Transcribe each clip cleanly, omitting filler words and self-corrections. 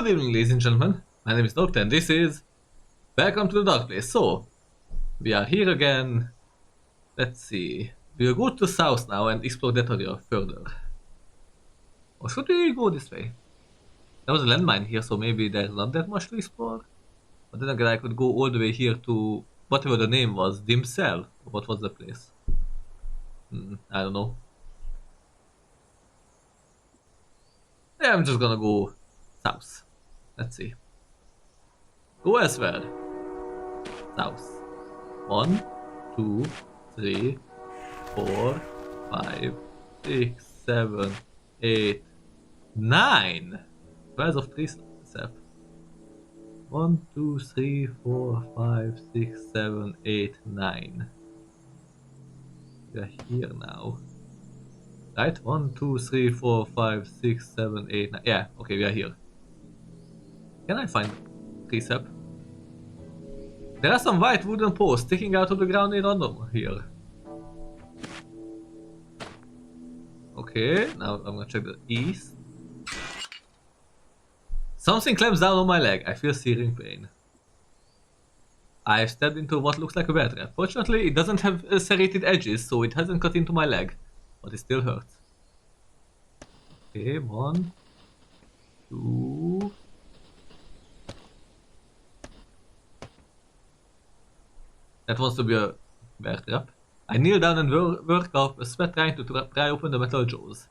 Good evening, ladies and gentlemen. My name is Noctastrum and this is Welcome to the Dark Place. So, we are here again. Let's see. We'll go to the south now and explore that area further. Or should we go this way? There was a landmine here, so maybe there's not that much to explore. But then again, I could go all the way here to whatever the name was, Dimsel. What was the place? I don't know. Yeah, I'm just gonna go south. Let's see. Go elsewhere. South. 1, 2, 3, 4, 5, 6, 7, 8, 9. Where's of trees? 1, 2, 3, 4, 5, 6, 7, 8, 9. We are here now. Right? 1, 2, 3, 4, 5, 6, 7, 8, 9. Yeah, okay, we are here. Can I find tree sap? There are some white wooden posts sticking out of the ground in random here. Okay, now I'm gonna check the east. Something clamps down on my leg. I feel searing pain. I stepped into what looks like a bear trap. Fortunately, it doesn't have serrated edges, so it hasn't cut into my leg. But it still hurts. Okay, 1, 2... That wants to be a bear trap. I kneel down and work up a sweat trying to pry open the metal jaws.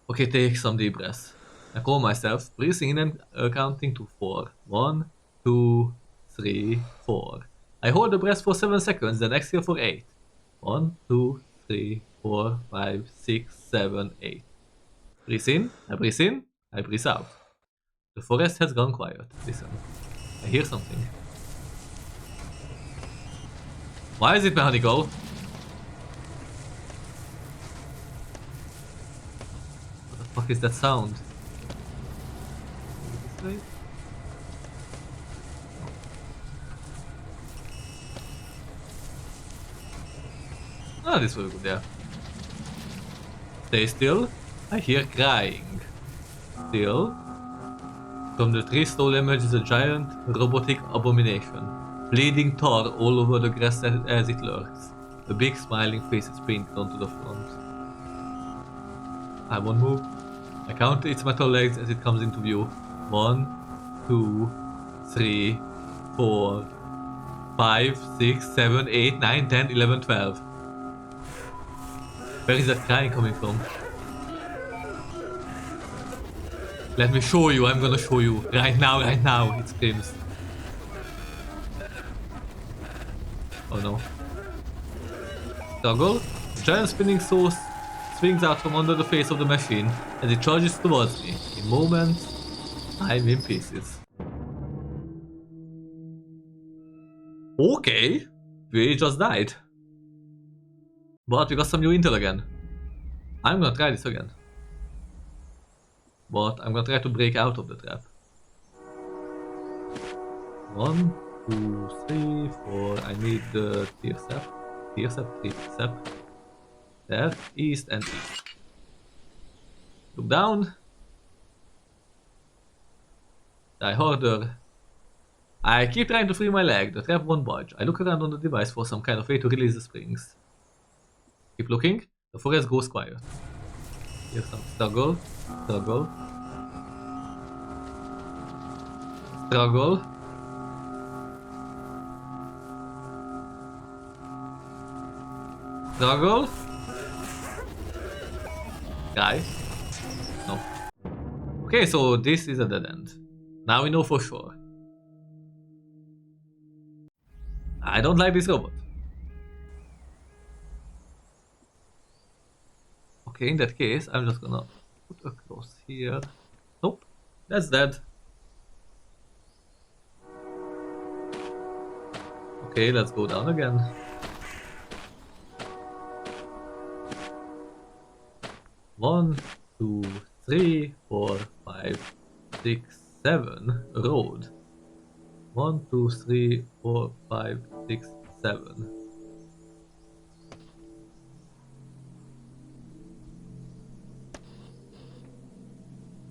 Okay, take some deep breaths. I calm myself, breathing in and counting to 4. 1, 2, 3, 4. I hold the breath for 7 seconds, then exhale for 8. 1, 2, 3, 4, 5, 6, 7, 8. Breathe in, I breathe out. The forest has gone quiet. Listen, I hear something. Why is it mechanical? What the fuck is that sound? This way? Ah, this will go there. Stay still. I hear crying. Still. From the tree slowly emerges a giant robotic abomination. Bleeding tar all over the grass as it lurks. A big smiling face is painted onto the front. I won't move. I count its metal legs as it comes into view. 1, 2, 3, 4, 5, 6, 7, 8, 9, 10, 11, 12. Where is that crying coming from? Let me show you, I'm gonna show you. Right now, it screams. Oh no. Struggle. The giant spinning sauce swings out from under the face of the machine as it charges towards me. In moments, I'm in pieces. Okay. We just died. But we got some new intel again. I'm gonna try this again. But I'm gonna try to break out of the trap. 1, 2, 3, 4. I need the tear sap. Tear sap, tear sap. There, east and east. Look down. Die harder. I keep trying to free my leg. The trap won't budge. I look around on the device for some kind of way to release the springs. Keep looking. The forest goes quiet. Here's some struggle. Struggle. Struggle. Struggle. Guys. No. Okay, so this is a dead end. Now we know for sure. I don't like this robot. Okay, in that case, I'm just gonna put a cross here. Nope, that's dead. Okay, let's go down again. One, 2, 3, 4, 5, 6, 7. Road. 1, 2, 3, 4, 5, 6, 7.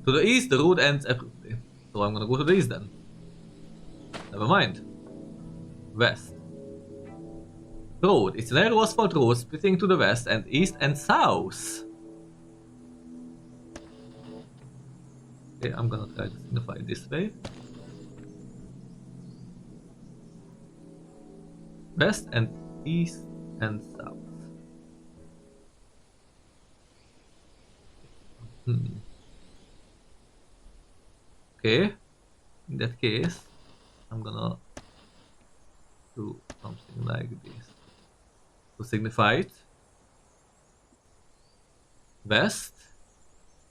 To the east, the road ends abruptly. So I'm gonna go to the east then. Never mind. West. Road. It's an narrow asphalt road splitting to the west and east and south. Okay, I'm gonna try to signify it this way. West and east and south. Okay. In that case, I'm gonna do something like this. To signify it. West.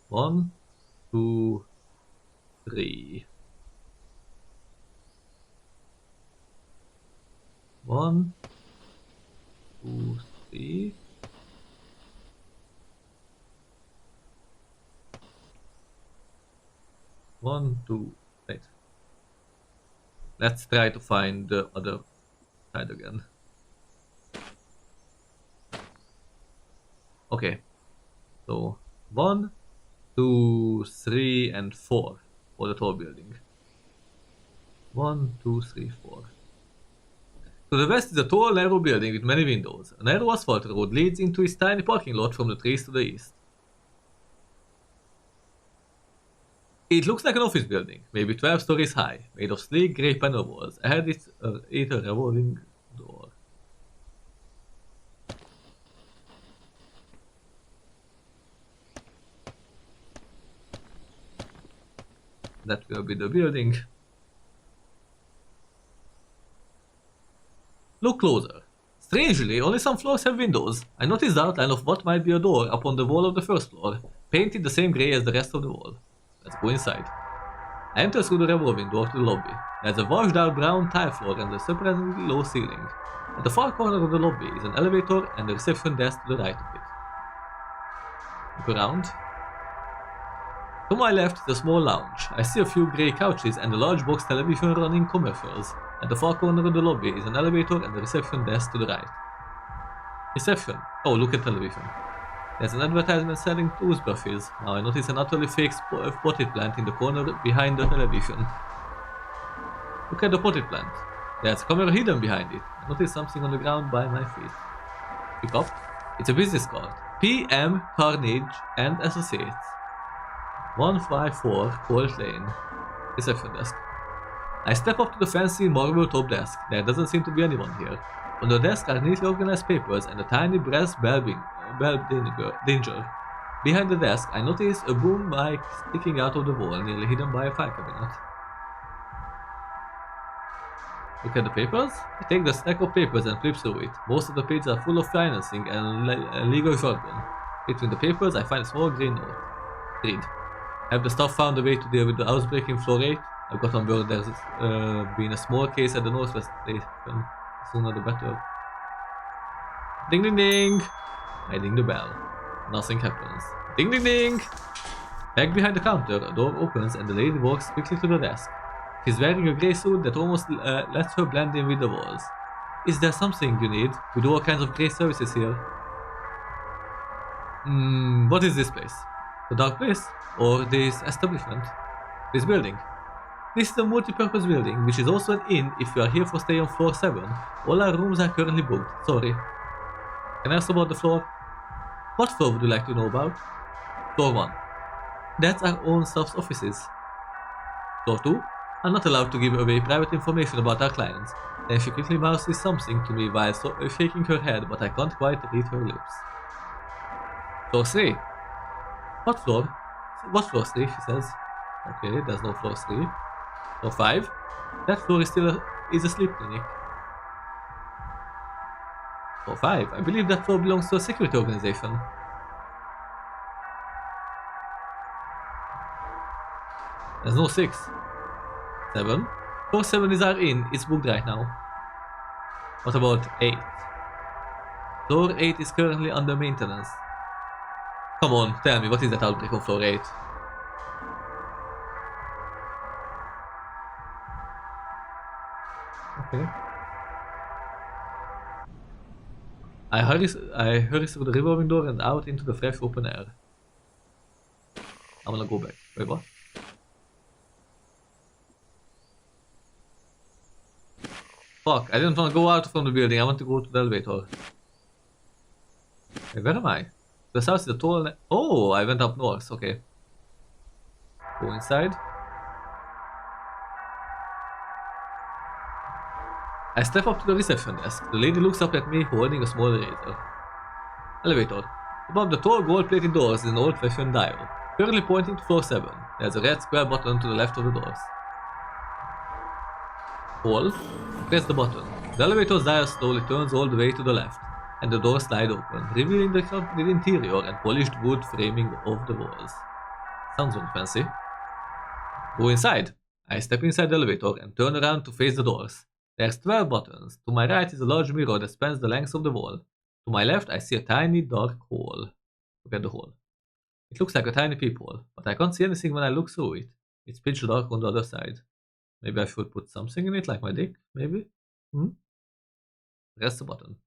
1, 2, 3. 1, 2, 3. One, two, wait. Let's try to find the other side again. Okay. So 1, 2, 3, and 4 for the tall building. 1, 2, 3, 4. To the west is a tall, narrow building with many windows. A narrow asphalt road leads into its tiny parking lot from the trees to the east. It looks like an office building, maybe 12 stories high, made of sleek grey panel walls. Ahead it's a revolving door. That will be the building. Look closer. Strangely, only some floors have windows. I noticed the outline of what might be a door upon the wall of the first floor, painted the same grey as the rest of the wall. Let's go inside. I enter through the revolving door to the lobby. There's a washed out brown tile floor and a surprisingly low ceiling. At the far corner of the lobby is an elevator and a reception desk to the right of it. Look around. To my left is a small lounge. I see a few grey couches and a large box television running commercials. At the far corner of the lobby is an elevator and a reception desk to the right. Reception. Oh, look at television. There's an advertisement selling toothbrushes. Now I notice an utterly fake potted plant in the corner behind the television. Look at the potted plant. There's a camera hidden behind it. I notice something on the ground by my feet. Pick up. It's a business card. PM Carnage and Associates. 154 Colt Lane. Reception desk. I step up to the fancy marble top desk. There doesn't seem to be anyone here. On the desk are neatly organized papers and a tiny brass bell danger. Behind the desk, I notice a boom mic sticking out of the wall, nearly hidden by a file cabinet. Look at the papers. I take the stack of papers and flip through it. Most of the pages are full of financing and legal jargon. Between the papers, I find a small green note. Read. Have the staff found a way to deal with the outbreak in floor 8? I've got on board there's been a small case at the Northwest Station. The sooner the better. Ding ding ding! I ding the bell. Nothing happens. Ding ding ding! Back behind the counter, a door opens and the lady walks quickly to the desk. She's wearing a grey suit that almost lets her blend in with the walls. Is there something you need? We do all kinds of great services here. What is this place? The dark place? Or this establishment? This building? This is a multi-purpose building, which is also an inn if you are here for stay on floor 7. All our rooms are currently booked. Sorry. Can I ask about the floor? What floor would you like to know about? Floor 1. That's our own staff's offices. Floor 2. I'm not allowed to give away private information about our clients. Then she quickly mouths something to me while shaking her head, but I can't quite read her lips. Floor 3. What floor? What floor 3, she says. Okay, there's no floor 3. Floor 5. That floor is still a sleep clinic. Floor 5. I believe that floor belongs to a security organization. There's no 6. 7. Floor 7 is our inn. It's booked right now. What about 8? Floor 8 is currently under maintenance. Come on, tell me, what is that outbreak on floor 8? Okay. I hurry through the revolving door and out into the fresh open air. I'm gonna go back. Wait, what? Fuck, I didn't want to go out from the building, I want to go to the elevator. Wait, where am I? The south is the tall... Oh, I went up north, okay. Go inside. I step up to the reception desk. The lady looks up at me holding a small razor. Elevator. Above the tall gold-plated doors is an old-fashioned dial, currently pointing to floor 7. There's a red square button to the left of the doors. Hall. Press the button. The elevator's dial slowly turns all the way to the left, and the doors slide open, revealing the complete interior and polished wood framing of the walls. Sounds very fancy. Go inside. I step inside the elevator and turn around to face the doors. There's 12 buttons. To my right is a large mirror that spans the length of the wall. To my left I see a tiny dark hole. Look at the hole. It looks like a tiny peephole, but I can't see anything when I look through it. It's pitch dark on the other side. Maybe I should put something in it, like my dick, maybe? Press the button.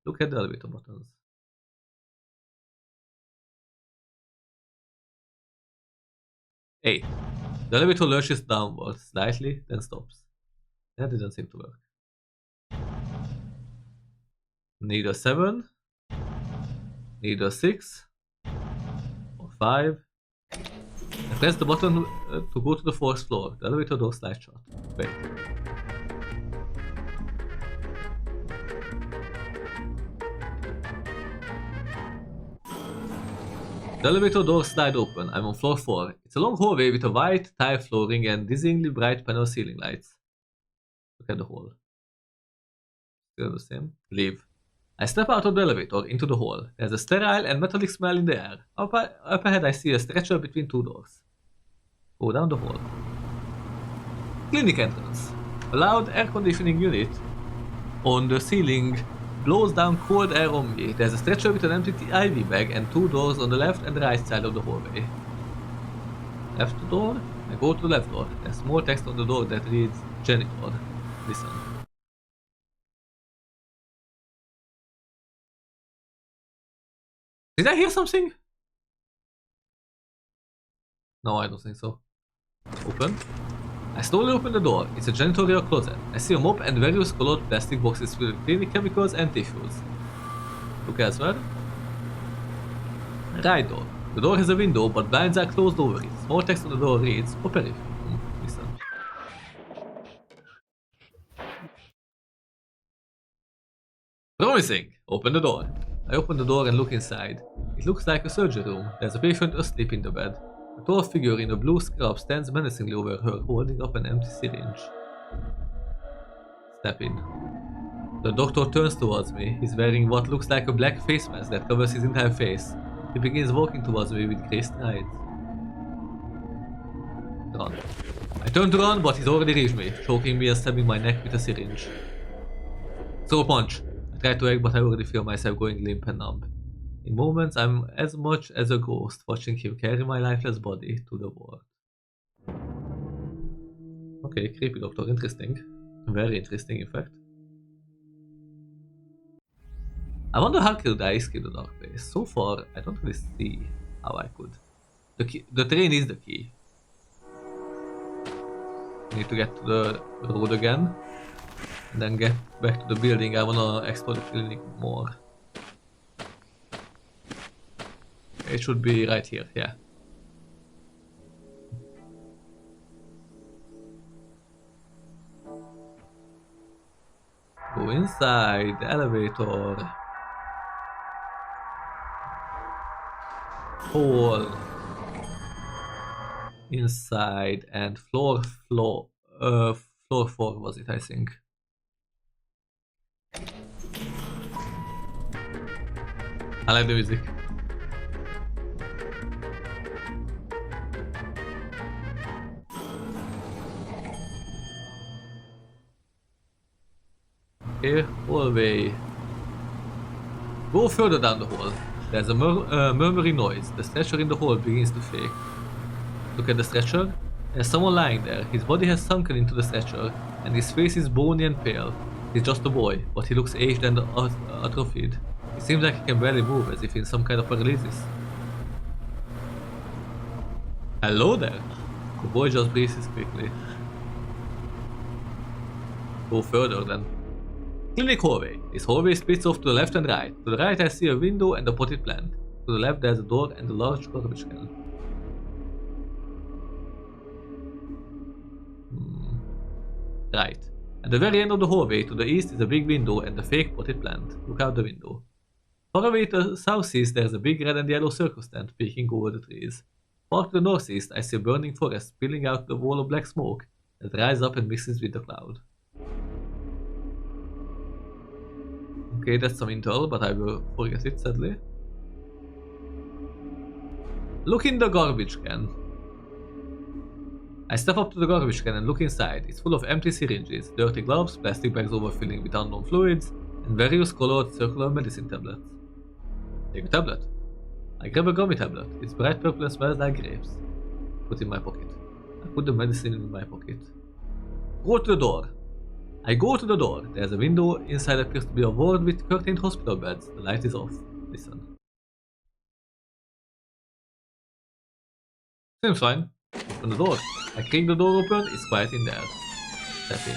Look at the elevator buttons. A. The elevator lurches downward slightly, then stops. That didn't seem to work. Neither 7, neither 6, or 5. I press the button to go to the 4th floor. The elevator door slides shut. Wait. The elevator doors slide open. I'm on floor 4. It's a long hallway with a white tile flooring and dizzyingly bright panel ceiling lights. Look at the hall. Still the same. Leave. I step out of the elevator into the hall. There's a sterile and metallic smell in the air. Up ahead I see a stretcher between 2 doors. Go down the hall. Clinic entrance. A loud air conditioning unit on the ceiling blows down cold air on me. There's a stretcher with an empty IV bag and 2 doors on the left and right side of the hallway. Left door. I go to the left door. There's small text on the door that reads Janitor. Listen. Did I hear something? No, I don't think so. Open. I slowly open the door. It's a janitorial closet. I see a mop and various colored plastic boxes filled with cleaning chemicals and tissues. Look elsewhere. Right door. The door has a window, but blinds are closed over it. Small text on the door reads Operation. Listen. Promising! Open the door. I open the door and look inside. It looks like a surgery room. There's a patient asleep in the bed. A tall figure in a blue scrub stands menacingly over her, holding up an empty syringe. Step in. The doctor turns towards me. He's wearing what looks like a black face mask that covers his entire face. He begins walking towards me with grey strides. Run. I turn to run, but he's already reached me, choking me and stabbing my neck with a syringe. Throw a punch. I try to act, but I already feel myself going limp and numb. In moments, I'm as much as a ghost, watching him carry my lifeless body to the ward. Okay, creepy doctor, interesting. Very interesting, in fact. I wonder how could I escape the dark place. So far, I don't really see how I could. The train is the key. I need to get to the road again. And then get back to the building. I wanna explore the clinic more. It should be right here, yeah. Go inside the elevator. Hall. Inside and floor 4 was it, I think. I like the music. Okay, hallway. Go further down the hall. There's a murmuring noise. The stretcher in the hall begins to shake. Look at the stretcher. There's someone lying there. His body has sunken into the stretcher, and his face is bony and pale. He's just a boy, but he looks aged and atrophied. It seems like he can barely move, as if in some kind of paralysis. Hello there. The boy just breathes quickly. Go further then. Clinic hallway. This hallway splits off to the left and right. To the right I see a window and a potted plant. To the left there's a door and a large garbage can. Right. At the very end of the hallway to the east is a big window and a fake potted plant. Look out the window. Far away to the southeast there's a big red and yellow circus tent peeking over the trees. Far to the northeast I see a burning forest spilling out the wall of black smoke that rises up and mixes with the cloud. Okay, that's some intel, but I will forget it sadly. Look in the garbage can. I step up to the garbage can and look inside. It's full of empty syringes, dirty gloves, plastic bags overfilling with unknown fluids, and various colored circular medicine tablets. Take a tablet. I grab a gummy tablet. It's bright purple and smells like grapes. Put it in my pocket. I put the medicine in my pocket. Go to the door. I go to the door. There's a window. Inside appears to be a ward with curtained hospital beds. The light is off. Listen. Seems fine. Open the door. I kick the door open. It's quiet in there. Step in.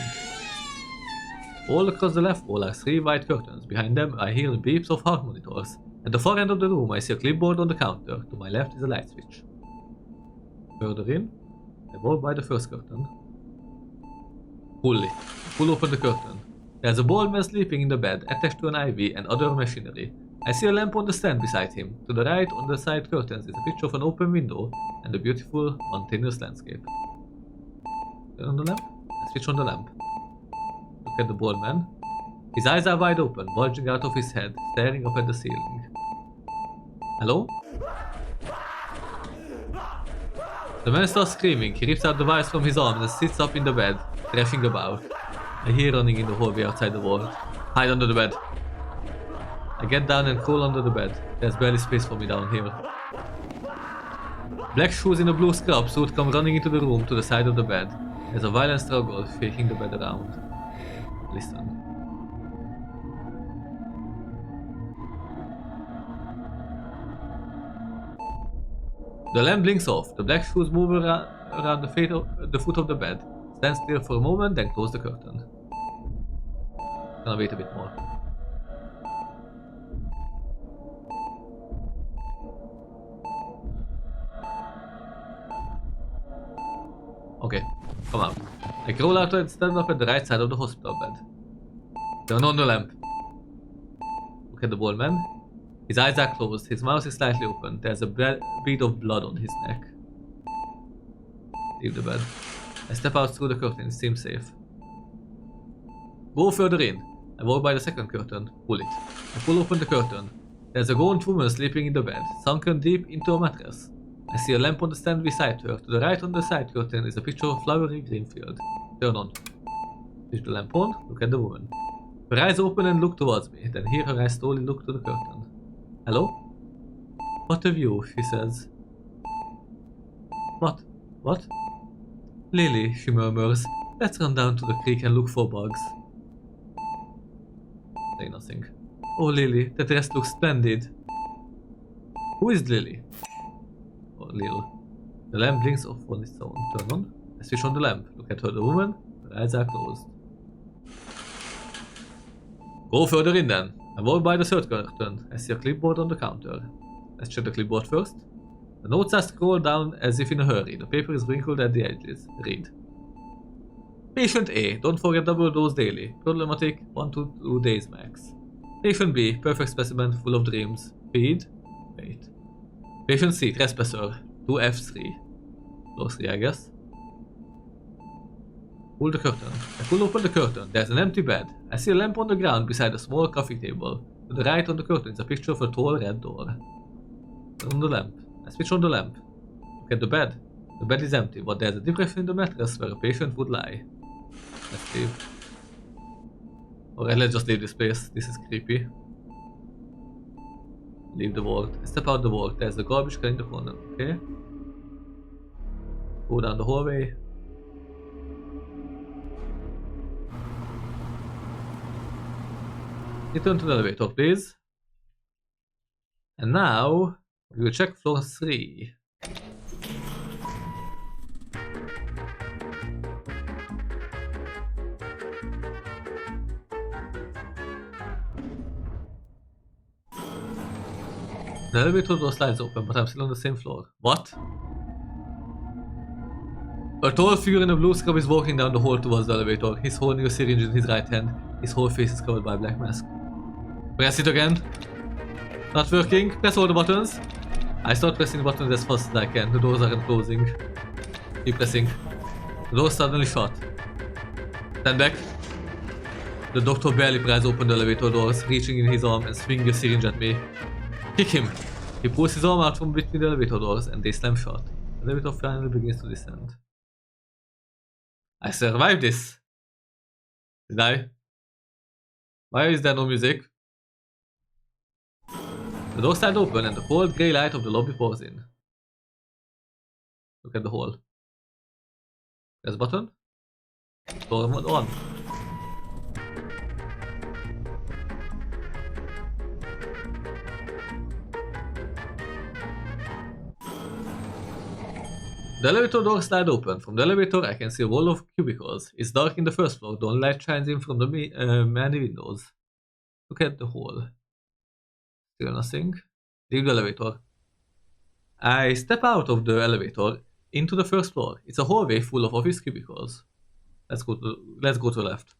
All across the left wall are 3 white curtains. Behind them I hear the beeps of heart monitors. At the far end of the room I see a clipboard on the counter. To my left is a light switch. Further in, I walk by the first curtain. Pull it. Pull open the curtain. There's a bald man sleeping in the bed, attached to an IV and other machinery. I see a lamp on the stand beside him. To the right, on the side curtains, is a picture of an open window and a beautiful, mountainous landscape. Turn on the lamp. I switch on the lamp. Look at the bald man. His eyes are wide open, bulging out of his head, staring up at the ceiling. Hello? The man starts screaming. He rips out the wires from his arms and sits up in the bed, thrashing about. I hear running in the hallway outside the wall. Hide under the bed. I get down and crawl under the bed. There's barely space for me down here. Black shoes in a blue scrub suit come running into the room to the side of the bed. There's a violent struggle, shaking the bed around. Listen. The lamp blinks off. The black shoes move around the foot of the bed. Stand still for a moment, then close the curtain. Gonna wait a bit more. Okay, come out. I crawl out and stand up at the right side of the hospital bed. Turn on the lamp. Look at the bald man. His eyes are closed, his mouth is slightly open. There's a bead of blood on his neck. Leave the bed. I step out through the curtain, it seems safe. Go further in. I walk by the second curtain. Pull it. I pull open the curtain. There's a gaunt woman sleeping in the bed, sunken deep into a mattress. I see a lamp on the stand beside her. To the right on the side curtain is a picture of a flowery green field. Turn on. Switch the lamp on. Look at the woman. Her eyes open and look towards me, then hear her eyes slowly look to the curtain. Hello? What a view, she says. What? What? Lily, she murmurs. Let's run down to the creek and look for bugs. Say nothing. Oh, Lily, that dress looks splendid. Who is Lily? Oh, Lil. The lamp blinks off on its own. Turn on. I switch on the lamp. Look at her, the woman. Her eyes are closed. Go further in then. I walk by the third curtain. I see a clipboard on the counter. Let's check the clipboard first. The notes are scrolled down as if in a hurry. The paper is wrinkled at the edges. Read. Patient A, don't forget double dose daily. Problematic, 1 to 2 days max. Patient B, perfect specimen, full of dreams. Feed. Wait. Patient C, trespasser, 2F3. Floor 3, I guess. Pull the curtain. I pull open the curtain. There's an empty bed. I see a lamp on the ground beside a small coffee table. To the right on the curtain is a picture of a tall red door. Turn on the lamp. I switch on the lamp. Look at the bed. The bed is empty, but there's a depression in the mattress where a patient would lie. Let's leave. Alright, let's just leave this place. This is creepy. Leave the vault. I step out the vault. There's a garbage can in the corner. Okay. Go down the hallway. Return to the elevator, please. And now we will check floor 3. The elevator door slides open, but I'm still on the same floor. What? A tall figure in a blue scrub is walking down the hall towards the elevator. He's holding a syringe in his right hand. His whole face is covered by a black mask. Press it again. Not working. Press all the buttons. I start pressing the buttons as fast as I can. The doors aren't closing. Keep pressing. The door suddenly shut. Stand back. The doctor barely pries open the elevator doors, reaching in his arm and swinging a syringe at me. Kick him! He pulls his arm out from between the elevator doors and they slam shut. The elevator finally begins to descend. I survived this! Did I? Why is there no music? The door slid open and the cold grey light of the lobby pours in. Look at the hall. Press button. Door mode on. The elevator door slide open. From the elevator I can see a wall of cubicles. It's dark in the first floor. The only light shines in from the many windows. Look at the hall. Still nothing. Leave the elevator. I step out of the elevator into the first floor. It's a hallway full of office cubicles. Let's go to left.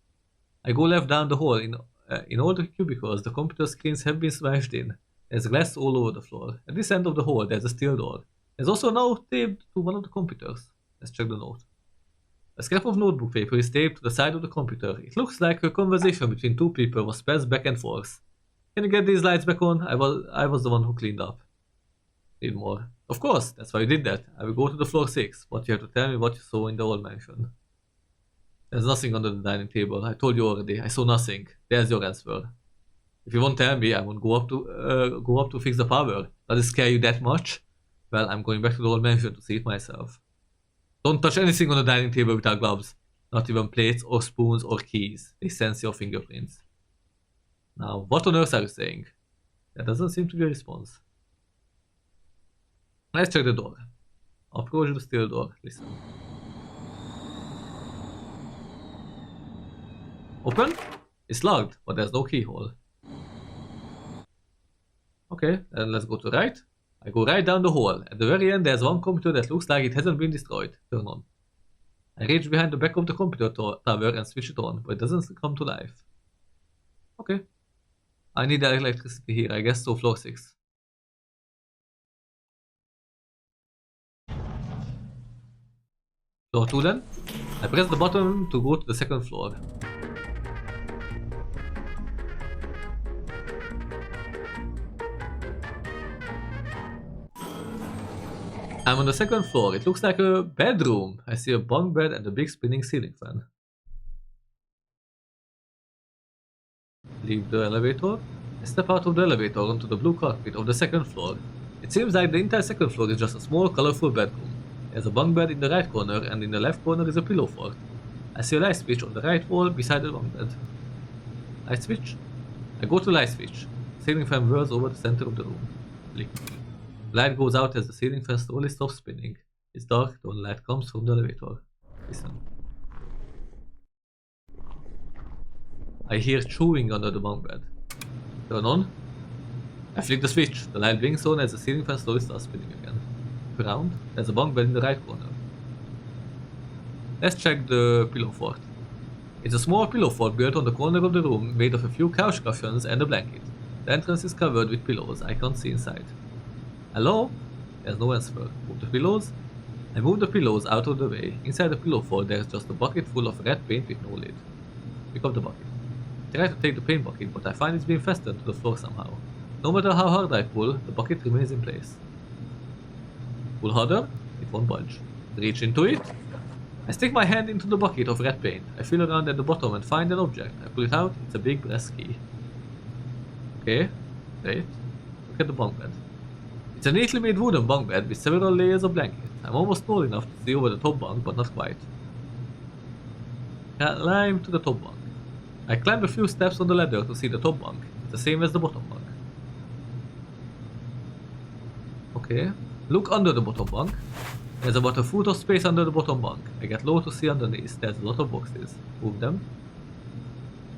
I go left down the hall. In all the cubicles, the computer screens have been smashed in. There's glass all over the floor. At this end of the hall, there's a steel door. There's also a note taped to one of the computers. Let's check the note. A scrap of notebook paper is taped to the side of the computer. It looks like a conversation between two people was passed back and forth. Can you get these lights back on? I was the one who cleaned up. Need more. Of course, that's why you did that. I will go to the floor 6, but you have to tell me what you saw in the old mansion. There's nothing under the dining table. I told you already. I saw nothing. There's your answer. If you won't tell me, I won't go up to fix the power. Does it scare you that much? Well, I'm going back to the old mansion to see it myself. Don't touch anything on the dining table without gloves. Not even plates or spoons or keys. They sense your fingerprints. Now, what on earth are you saying? That doesn't seem to be a response. Let's check the door. Approach the steel door. Listen. Open? It's locked, but there's no keyhole. Okay, then let's go to the right. I go right down the hall. At the very end, there's one computer that looks like it hasn't been destroyed. Turn on. I reach behind the back of the computer tower and switch it on, but it doesn't come to life. Okay. I need the electricity here, I guess, so floor 6. Floor 2 then. I press the button to go to the second floor. I'm on the second floor. It looks like a bedroom. I see a bunk bed and a big spinning ceiling fan. Leave the elevator. I step out of the elevator onto the blue carpet of the second floor. It seems like the entire second floor is just a small, colorful bedroom. There's a bunk bed in the right corner and in the left corner is a pillow fort. I see a light switch on the right wall beside the bunk bed. Light switch? I go to light switch. Ceiling fan whirls over the center of the room. Click. Light goes out as the ceiling fan slowly stops spinning. It's dark, the only light comes from the elevator. Listen. I hear chewing under the bunk bed. Turn on. I flick the switch. The light blinks on as the ceiling fan slowly starts spinning again. Look around. There's a bunk bed in the right corner. Let's check the pillow fort. It's a small pillow fort built on the corner of the room, made of a few couch cushions and a blanket. The entrance is covered with pillows. I can't see inside. Hello? There's no answer. Move the pillows. I move the pillows out of the way. Inside the pillow fort there's just a bucket full of red paint with no lid. Pick up the bucket. I try to take the paint bucket, but I find it's being fastened to the floor somehow. No matter how hard I pull, the bucket remains in place. Pull harder, it won't budge. Reach into it. I stick my hand into the bucket of red paint. I feel around at the bottom and find an object. I pull it out, it's a big brass key. Okay, great. Look at the bunk bed. It's a neatly made wooden bunk bed with several layers of blankets. I'm almost tall enough to see over the top bunk, but not quite. I climb to the top bunk. I climb a few steps on the ladder to see the top bunk. It's the same as the bottom bunk. Okay. Look under the bottom bunk. There's about a foot of space under the bottom bunk. I get low to see underneath. There's a lot of boxes. Move them.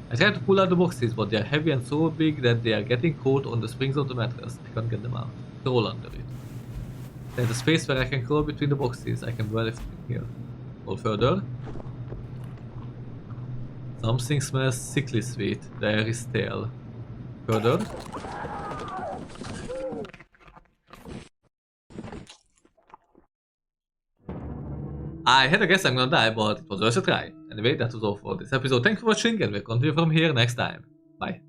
I tried to pull out the boxes, but they are heavy and so big that they are getting caught on the springs of the mattress. I can't get them out. Crawl under it. There's a space where I can crawl between the boxes. I can dwell from here. Crawl further. Something smells sickly sweet. The air is stale. Further. I had a guess I'm gonna die, but it was worth a try. Anyway, that was all for this episode. Thanks for watching, and we'll continue from here next time. Bye.